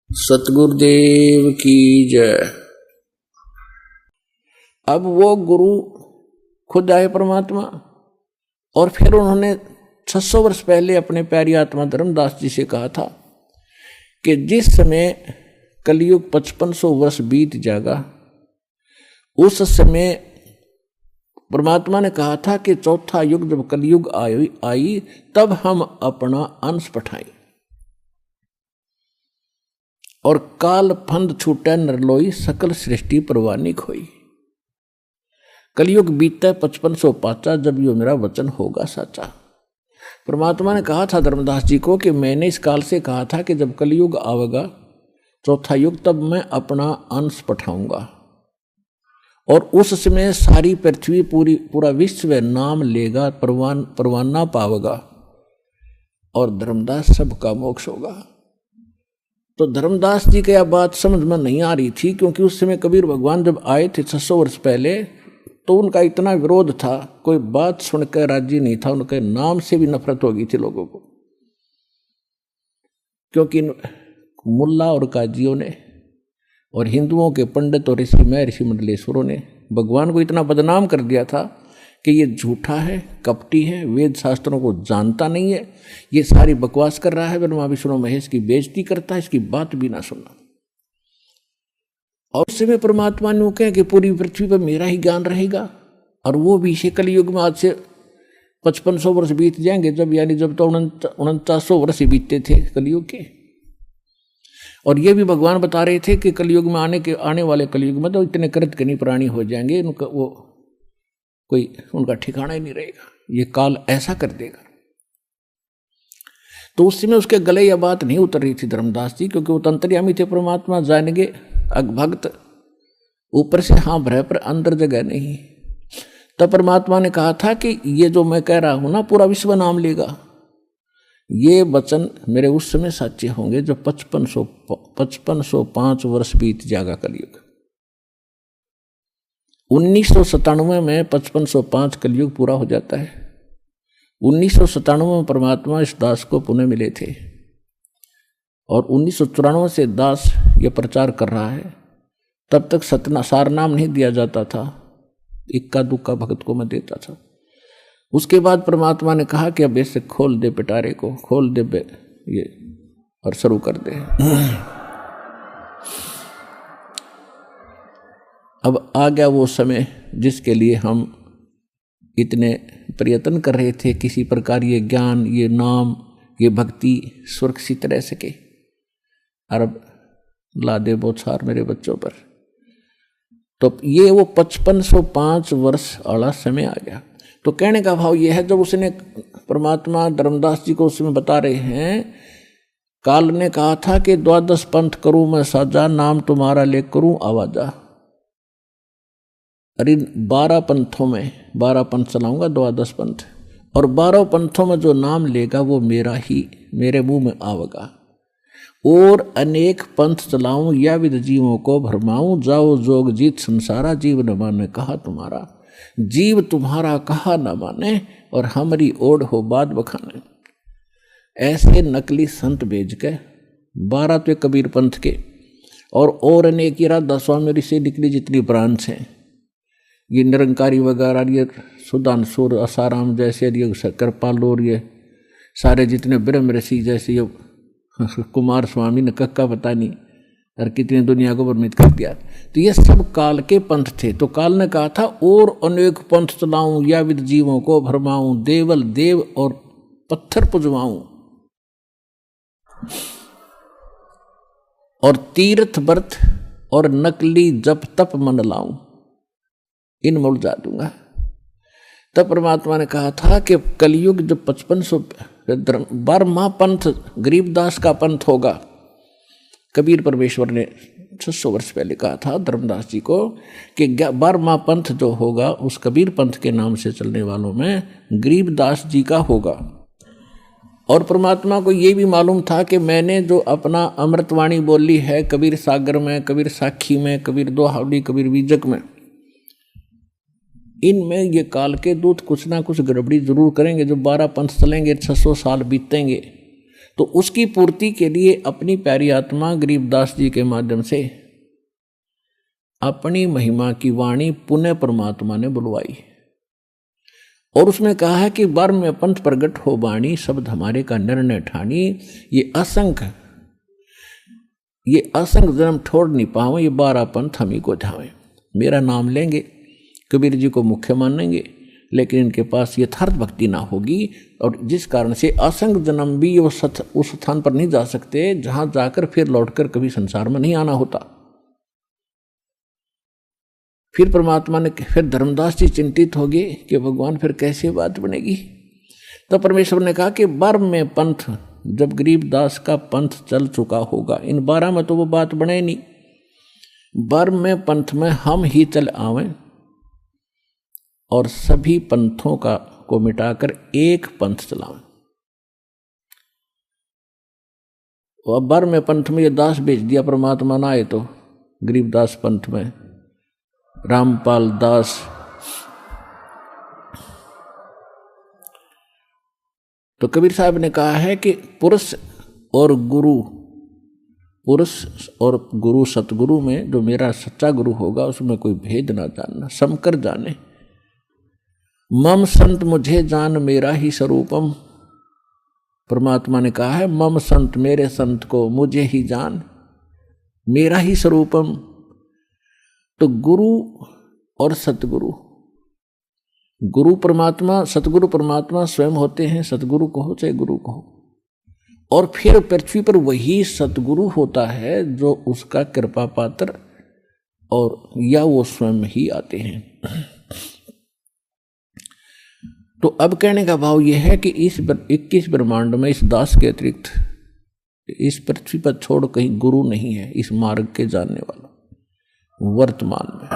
सतगुरुदेव की जय। अब वो गुरु खुद आए परमात्मा, और फिर उन्होंने 600 वर्ष पहले अपने प्यारी आत्मा धर्मदास जी से कहा था कि जिस समय कलयुग 5500 वर्ष बीत जाएगा, उस समय परमात्मा ने कहा था कि चौथा युग जब कलयुग आई तब हम अपना अंश पठाएं, और काल फंद छूटे नरलोई सकल सृष्टि परवानी खोई। कलयुग बीते 5505 जब यो मेरा वचन होगा साचा। परमात्मा ने कहा था धर्मदास जी को कि मैंने इस काल से कहा था कि जब कलयुग आवेगा चौथा युग, तब मैं अपना अंश पठाऊंगा, और उस समय सारी पृथ्वी पूरा विश्व नाम लेगा, परवाना पावेगा, और धर्मदास सबका मोक्ष होगा। तो धर्मदास जी की यह बात समझ में नहीं आ रही थी, क्योंकि उस समय कबीर भगवान जब आए थे 600 वर्ष पहले, तो उनका इतना विरोध था, कोई बात सुनकर राजी नहीं था, उनके नाम से भी नफरत हो गई थी लोगों को, क्योंकि मुल्ला और काजियों ने और हिंदुओं के पंडित और ऋषि मंडलेश्वरों ने भगवान को इतना बदनाम कर दिया था कि ये झूठा है, कपटी है, वेद शास्त्रों को जानता नहीं है, ये सारी बकवास कर रहा है, ब्रह्मा विष्णु महेश की बेइज्जती करता है, इसकी बात भी ना सुनना। और उस समय परमात्मा ने कहा कि पूरी पृथ्वी पर मेरा ही ज्ञान रहेगा, और वो भी इसे कलयुग में आज से 5500 वर्ष बीत जाएंगे, जब तो 4900 वर्ष बीतते थे कलयुग के। और ये भी भगवान बता रहे थे कि कलयुग में आने वाले कलयुग में तो इतने कृतघ्नी प्राणी हो जाएंगे, उनका वो कोई उनका ठिकाना ही नहीं रहेगा, ये काल ऐसा कर देगा। तो उस समय उसके गले यह बात नहीं उतर रही थी धर्मदास जी, क्योंकि वो तंत्रियामी थे, परमात्मा जानेंगे अगभक्त, ऊपर से हाँ भरे पर अंदर जगह नहीं। तब परमात्मा ने कहा था कि ये जो मैं कह रहा हूं ना, पूरा विश्व नाम लेगा, ये वचन मेरे उस समय सच्चे होंगे जब 5505 वर्ष बीत जाएगा कलयुग। 1997 में 5505 कलयुग पूरा हो जाता है। 1997 में परमात्मा इस दास को पुनः मिले थे, और 1994 से दास ये प्रचार कर रहा है। तब तक सार नाम नहीं दिया जाता था, इक्का दुक्का भक्त को मैं देता था। उसके बाद परमात्मा ने कहा कि अब ऐसे खोल दे पिटारे को, खोल दे ये, और शुरू कर दे। अब आ गया वो समय जिसके लिए हम इतने प्रयत्न कर रहे थे, किसी प्रकार ये ज्ञान, ये नाम, ये भक्ति सुरक्षित रह सके। अरब ला दे बौछार मेरे बच्चों पर। तो ये वो 5505 वर्ष वाला समय आ गया। तो कहने का भाव ये है, जब उसने परमात्मा धर्मदास जी को उसमें बता रहे हैं, काल ने कहा था कि 12 पंथ करूं मैं साजा, नाम तुम्हारा ले करूं आवाजा। अरे 12 पंथों में 12 पंथ चलाऊंगा, 12 पंथ, और 12 पंथों में जो नाम लेगा वो मेरा ही, मेरे मुंह में आवेगा। और अनेक पंथ चलाऊं या विद जीवों को भरमाऊं, जाओ जोग जीत संसारा, जीव न माने कहा तुम्हारा। जीव तुम्हारा कहा न माने, और हमारी ओढ़ हो बात बखाने। ऐसे नकली संत भेज के 12 तो कबीर पंथ के, और अनेक राधा स्वामी से निकली जितनी ब्रांच हैं, ये निरंकारी वगैरह, ये सुदानसुर आसाराम जैसे, ये कृपाल, और ये सारे जितने ब्रह्म ऋषि जैसे, ये कुमार स्वामी ने कक्का पता नहीं, और कितनी दुनिया को भ्रमित कर दिया। तो ये सब काल के पंथ थे। तो काल ने कहा था, और अनेक पंथ चलाऊं या विद जीवों को भरमाऊं, देवल देव और पत्थर पुजवाऊं, और तीर्थ व्रत और नकली जप तप मन लाऊं, इन मुड़ जा दूंगा। तब परमात्मा ने कहा था कि कलयुग जब 5500 12वां पंथ गरीबदास का पंथ होगा। कबीर परमेश्वर ने 600 वर्ष पहले कहा था धर्मदास जी को कि 12वां पंथ जो होगा उस कबीर पंथ के नाम से चलने वालों में गरीबदास जी का होगा। और परमात्मा को ये भी मालूम था कि मैंने जो अपना अमृतवाणी बोली है कबीर सागर में, कबीर साखी में, कबीर दोहावली, कबीर बीजक में, इनमें ये काल के दूत कुछ ना कुछ गड़बड़ी जरूर करेंगे। जो 12 पंथ चलेंगे, 600 साल बीतेंगे, तो उसकी पूर्ति के लिए अपनी प्यारी आत्मा गरीबदास जी के माध्यम से अपनी महिमा की वाणी पुनः परमात्मा ने बुलवाई और उसने कहा है कि बार में पंथ प्रगट हो वाणी शब्द हमारे का निर्णय ठानी। ये असंख्य जन्म छोड़ नहीं पावे, ये 12 पंथ हम ही को ध्यावे। मेरा नाम लेंगे, कबीर जी को मुख्य मानेंगे, लेकिन इनके पास यथार्थ भक्ति ना होगी और जिस कारण से असंख्य जन्म भी उस स्थान पर नहीं जा सकते जहां जाकर फिर लौटकर कभी संसार में नहीं आना होता। फिर परमात्मा ने, फिर धर्मदास जी चिंतित हो गए कि भगवान फिर कैसे बात बनेगी। तो परमेश्वर ने कहा कि 12 में पंथ, जब गरीबदास का पंथ चल चुका होगा, इन 12 में तो वो बात बने नहीं, 12 में पंथ में हम ही चल आवें और सभी पंथों को मिटाकर एक पंथ चलावें। अब 12 में पंथ में ये दास भेज दिया परमात्मा ना आए तो गरीबदास पंथ में रामपाल दास, तो कबीर साहब ने कहा है कि पुरुष और गुरु सतगुरु में जो मेरा सच्चा गुरु होगा उसमें कोई भेद ना जानना, समकर जाने। मम संत मुझे जान मेरा ही स्वरूपम, परमात्मा ने कहा है मम संत, मेरे संत को मुझे ही जान, मेरा ही स्वरूपम। तो गुरु और सतगुरु, गुरु परमात्मा, सतगुरु परमात्मा स्वयं होते हैं, सतगुरु कहो चाहे गुरु कहो। और फिर पृथ्वी पर वही सतगुरु होता है जो उसका कृपा पात्र और या वो स्वयं ही आते हैं। तो अब कहने का भाव यह है कि इस 21 ब्रह्मांड में इस दास के अतिरिक्त इस पृथ्वी पर छोड़ कहीं गुरु नहीं है इस मार्ग के जानने वाला वर्तमान में।